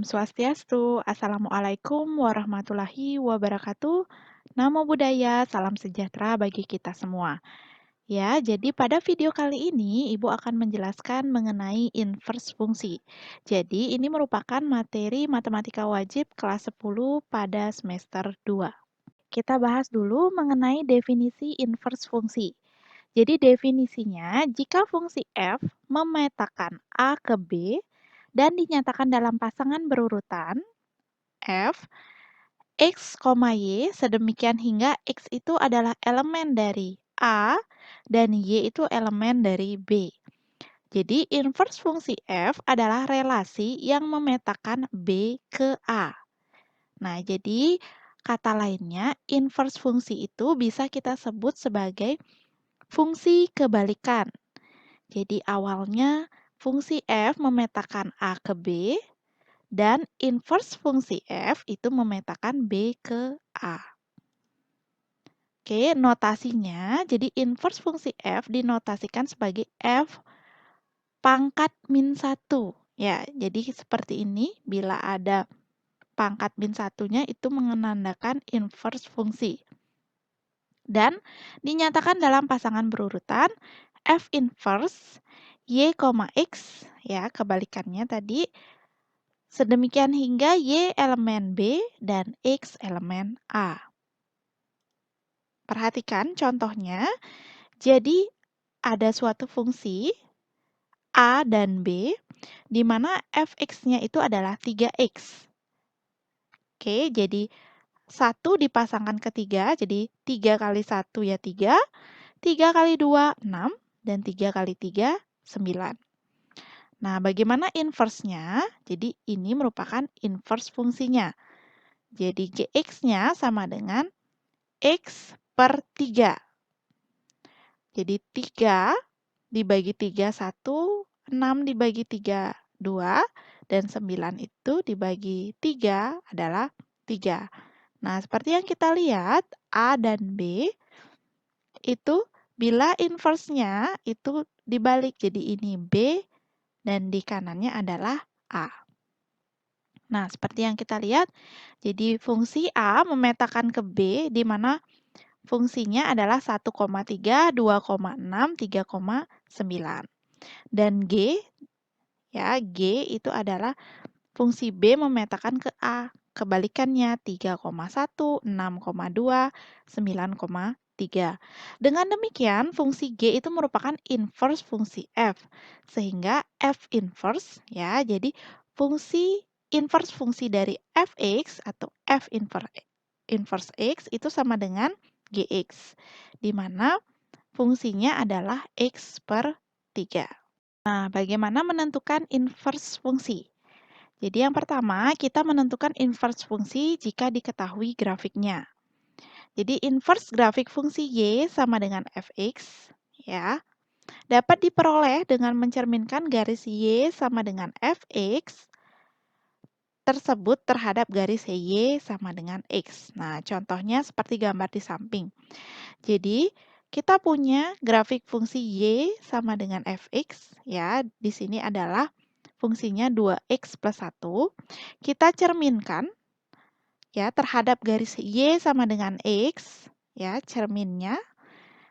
Om Swastiastu, Assalamualaikum warahmatullahi wabarakatuh. Namo Buddhaya, salam sejahtera bagi kita semua. Ya, jadi pada video kali ini Ibu akan menjelaskan mengenai inverse fungsi. Jadi, ini merupakan materi matematika wajib kelas 10 pada semester 2. Kita bahas dulu mengenai definisi inverse fungsi. Jadi definisinya, jika fungsi f memetakan a ke b dan dinyatakan dalam pasangan berurutan f, x, y sedemikian hingga x itu adalah elemen dari a dan y itu elemen dari b. Jadi inverse fungsi f adalah relasi yang memetakan b ke a. Nah, jadi kata lainnya inverse fungsi itu bisa kita sebut sebagai fungsi kebalikan. Jadi awalnya fungsi f memetakan a ke b dan inverse fungsi f itu memetakan b ke a. Oke, notasinya jadi inverse fungsi f dinotasikan sebagai f pangkat min 1. Ya, jadi seperti ini bila ada pangkat min satunya itu menandakan inverse fungsi. Dan dinyatakan dalam pasangan berurutan f inverse y, x, ya kebalikannya tadi, sedemikian hingga y elemen b dan x elemen a. Perhatikan contohnya, jadi ada suatu fungsi a dan b, di mana fx-nya itu adalah 3x. Oke, jadi 1 dipasangkan ke 3, jadi 3 kali 1 ya 3, 3 kali 2, 6, dan 3 kali 3, 9. Nah, bagaimana inverse-nya? Jadi, ini merupakan inverse fungsinya. Jadi, gx-nya sama dengan x per 3. Jadi, 3 dibagi 3, 1, 6 dibagi 3, 2, dan 9 itu dibagi 3 adalah 3. Nah, seperti yang kita lihat, A dan B itu bila inverse-nya itu dibalik. Jadi, ini B dan di kanannya adalah A. Nah, seperti yang kita lihat, jadi fungsi A memetakan ke B, di mana fungsinya adalah 1,3, 2,6, 3,9. Dan G, ya, G itu adalah fungsi B memetakan ke A. Kebalikannya 3,1, 6,2, 9,3. Dengan demikian, fungsi G itu merupakan inverse fungsi F. Sehingga F inverse, ya, jadi inverse fungsi dari Fx atau F inverse X itu sama dengan Gx. Di mana fungsinya adalah X per 3. Nah, bagaimana menentukan inverse fungsi? Jadi yang pertama, kita menentukan inverse fungsi jika diketahui grafiknya. Jadi inverse grafik fungsi y sama dengan fx, ya, dapat diperoleh dengan mencerminkan garis y sama dengan fx tersebut terhadap garis y sama dengan x. Nah, contohnya seperti gambar di samping. Jadi, kita punya grafik fungsi y sama dengan fx, ya, di sini adalah fungsinya 2x plus 1, kita cerminkan ya terhadap garis y sama dengan x, ya cerminnya.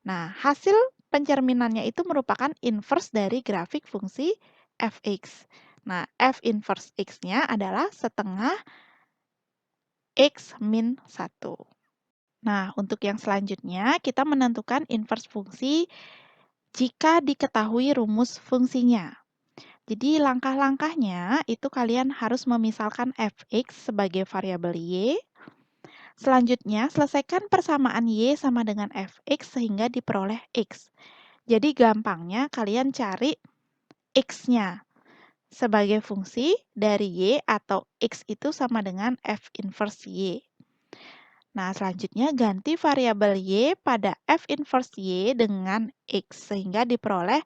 Nah, hasil pencerminannya itu merupakan inverse dari grafik fungsi fx. Nah, f inverse x-nya adalah setengah x min 1. Nah, untuk yang selanjutnya, kita menentukan inverse fungsi jika diketahui rumus fungsinya. Jadi langkah-langkahnya itu kalian harus memisalkan fx sebagai variabel y. Selanjutnya, selesaikan persamaan y sama dengan fx sehingga diperoleh x. Jadi gampangnya kalian cari x-nya sebagai fungsi dari y atau x itu sama dengan f inverse y. Nah, selanjutnya ganti variabel y pada f inverse y dengan x sehingga diperoleh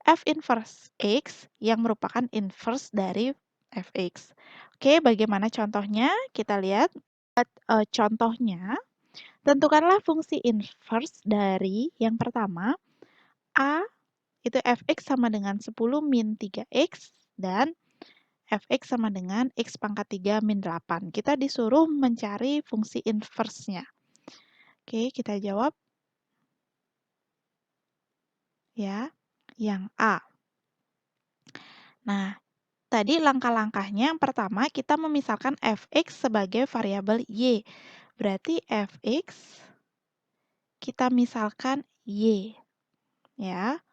f inverse x yang merupakan inverse dari fx. Oke, bagaimana contohnya? Kita lihat contohnya. Tentukanlah fungsi inverse dari yang pertama a itu fx sama dengan 10 min 3x dan fx sama dengan x pangkat 3 min 8. Kita disuruh mencari fungsi inverse-nya. Oke, kita jawab. Ya, yang A. Nah, tadi langkah-langkahnya yang pertama kita memisahkan fx sebagai variabel y. Berarti fx kita misalkan y. Ya.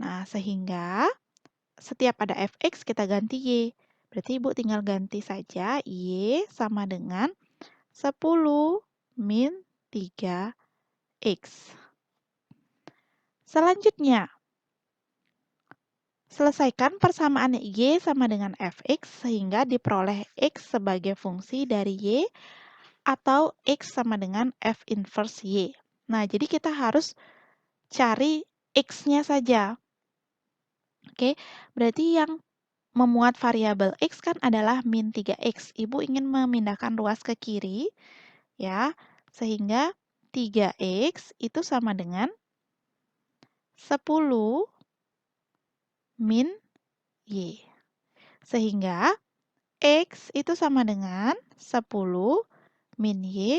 Nah, sehingga setiap ada fx kita ganti y. Berarti Ibu tinggal ganti saja y sama dengan 10 min 3x. Selanjutnya, selesaikan persamaan y sama dengan fx sehingga diperoleh x sebagai fungsi dari y atau x sama dengan f inverse y. Nah, jadi kita harus cari x-nya saja. Oke, berarti yang memuat variabel x kan adalah min 3x. Ibu ingin memindahkan ruas ke kiri, ya, sehingga 3x itu sama dengan 10 min y. Sehingga x itu sama dengan 10 min y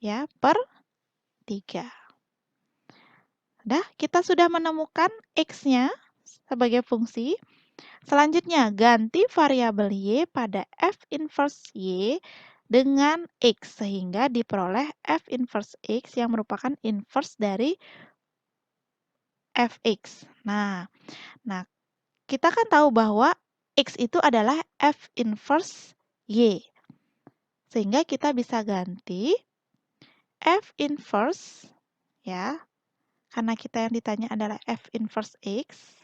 ya per 3. Nah, kita sudah menemukan x-nya sebagai fungsi. Selanjutnya, ganti variabel y pada f inverse y dengan x sehingga diperoleh f inverse x yang merupakan inverse dari fx. Nah, kita kan tahu bahwa x itu adalah f inverse y. Sehingga kita bisa ganti f inverse ya. Karena kita yang ditanya adalah f inverse x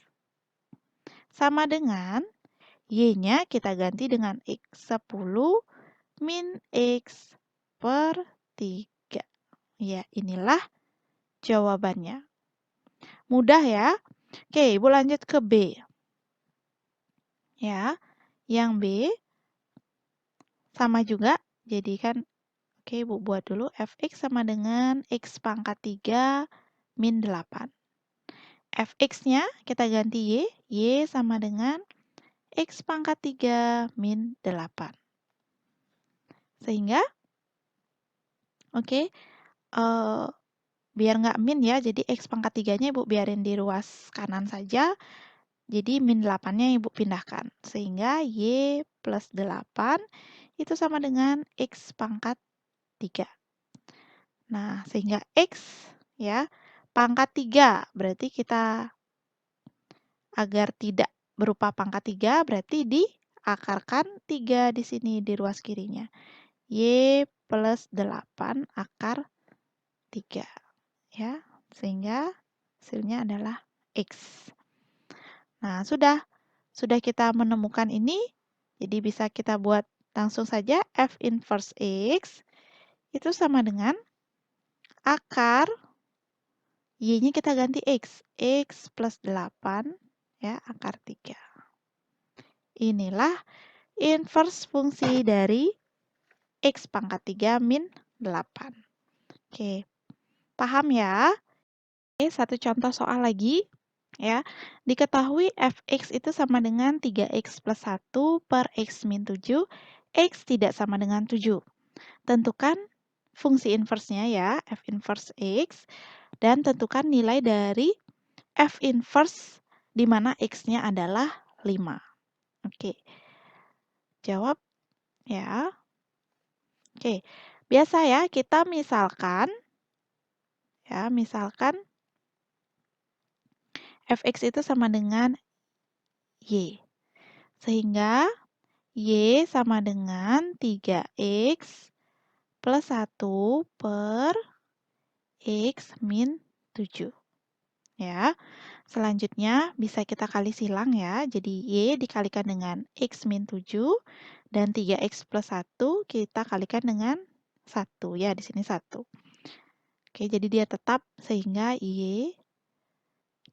sama dengan y-nya kita ganti dengan x 10 min x per 3. Ya, inilah jawabannya. Mudah ya. Oke, Ibu lanjut ke B. Ya, yang B sama juga. Jadi kan, oke Ibu buat dulu fx sama dengan x pangkat 3 min 8. Fx-nya kita ganti y sama dengan x pangkat 3 min 8. Sehingga, oke, biar nggak min ya, jadi x pangkat 3-nya Ibu biarin di ruas kanan saja. Jadi min 8-nya Ibu pindahkan. Sehingga y plus 8 itu sama dengan x pangkat 3. Nah, sehingga x ya pangkat 3. Berarti kita agar tidak berupa pangkat 3 berarti diakarkan 3 di sini di ruas kirinya. Y plus 8 akar 3. Ya, sehingga hasilnya adalah x. Nah, sudah kita menemukan ini, jadi bisa kita buat langsung saja f inverse x itu sama dengan akar y-nya kita ganti x plus 8 ya akar 3. Inilah inverse fungsi dari x pangkat 3 min 8. Oke, paham ya? Oke, satu contoh soal lagi. Ya, diketahui fx itu sama dengan 3x plus 1 per x min 7, x tidak sama dengan 7. Tentukan fungsi inverse-nya ya, f inverse x, dan tentukan nilai dari f inverse di mana x-nya adalah 5. Oke, jawab ya. Oke, biasa ya kita misalkan fx itu sama dengan y. Sehingga y sama dengan 3x plus 1 per x min 7. Ya. Selanjutnya bisa kita kali silang ya. Jadi y dikalikan dengan x min 7 dan 3x plus 1 kita kalikan dengan 1 ya, di sini 1. Oke, jadi dia tetap sehingga y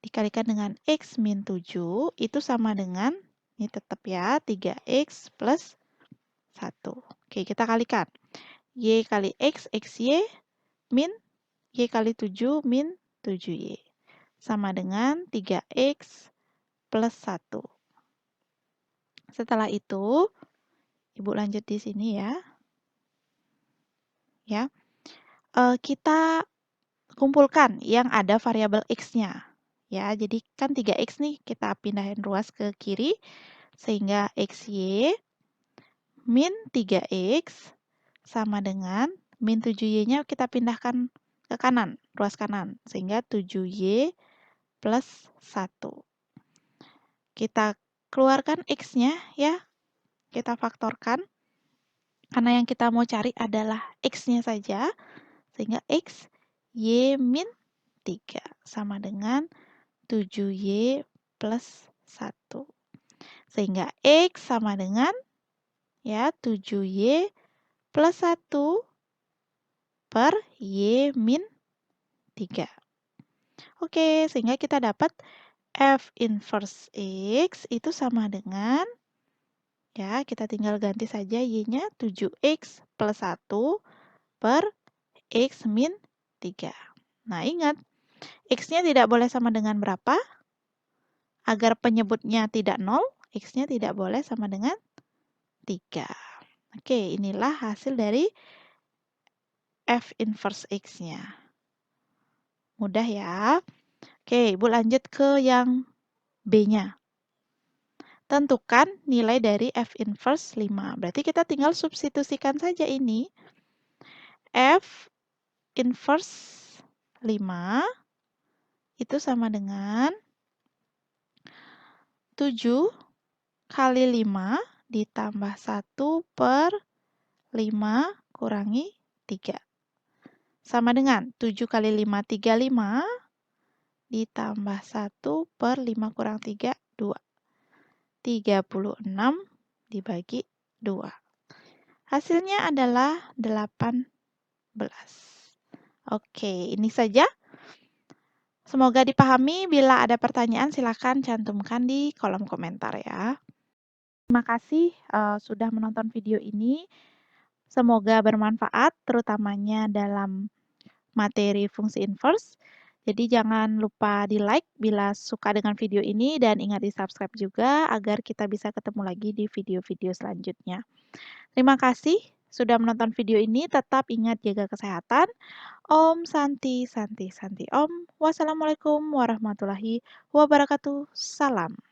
dikalikan dengan x min 7 itu sama dengan, ini tetap ya, 3x plus 1. Oke, kita kalikan. Y kali x, xy, min y kali 7 min 7y. Sama dengan 3x plus 1. Setelah itu, Ibu lanjut di sini ya. Ya. Kita kumpulkan yang ada variabel X-nya. Ya, jadi kan 3X nih, kita pindahin ruas ke kiri, sehingga XY min 3X sama dengan min 7Y-nya kita pindahkan ke kanan, ruas kanan, sehingga 7Y plus 1. Kita keluarkan X-nya ya, kita faktorkan, karena yang kita mau cari adalah X-nya saja, sehingga X, Y min 3 sama dengan 7Y plus 1. Sehingga X sama dengan ya 7Y plus 1 per Y min 3. Oke, sehingga kita dapat F inverse X itu sama dengan, ya kita tinggal ganti saja Y-nya 7X plus 1 per X min 3. Nah ingat, X-nya tidak boleh sama dengan berapa? Agar penyebutnya tidak 0, X-nya tidak boleh sama dengan 3. Oke, inilah hasil dari F inverse X-nya. Mudah ya. Oke, Ibu lanjut ke yang B-nya. Tentukan nilai dari F inverse 5. Berarti kita tinggal substitusikan saja ini. F inverse 5 itu sama dengan 7 kali 5 ditambah 1 per 5 kurangi 3. Sama dengan 7 kali 5, 35 ditambah 1 per 5 kurang 3, 2. 36 dibagi 2. Hasilnya adalah 18. Oke, ini saja. Semoga dipahami. Bila ada pertanyaan, silakan cantumkan di kolom komentar ya. Terima kasih sudah menonton video ini. Semoga bermanfaat, terutamanya dalam materi fungsi inverse. Jadi jangan lupa di like bila suka dengan video ini dan ingat di subscribe juga agar kita bisa ketemu lagi di video-video selanjutnya. Terima kasih sudah menonton video ini. Tetap ingat jaga kesehatan. Om Santi Santi Santi Om. Wassalamualaikum warahmatullahi wabarakatuh. Salam.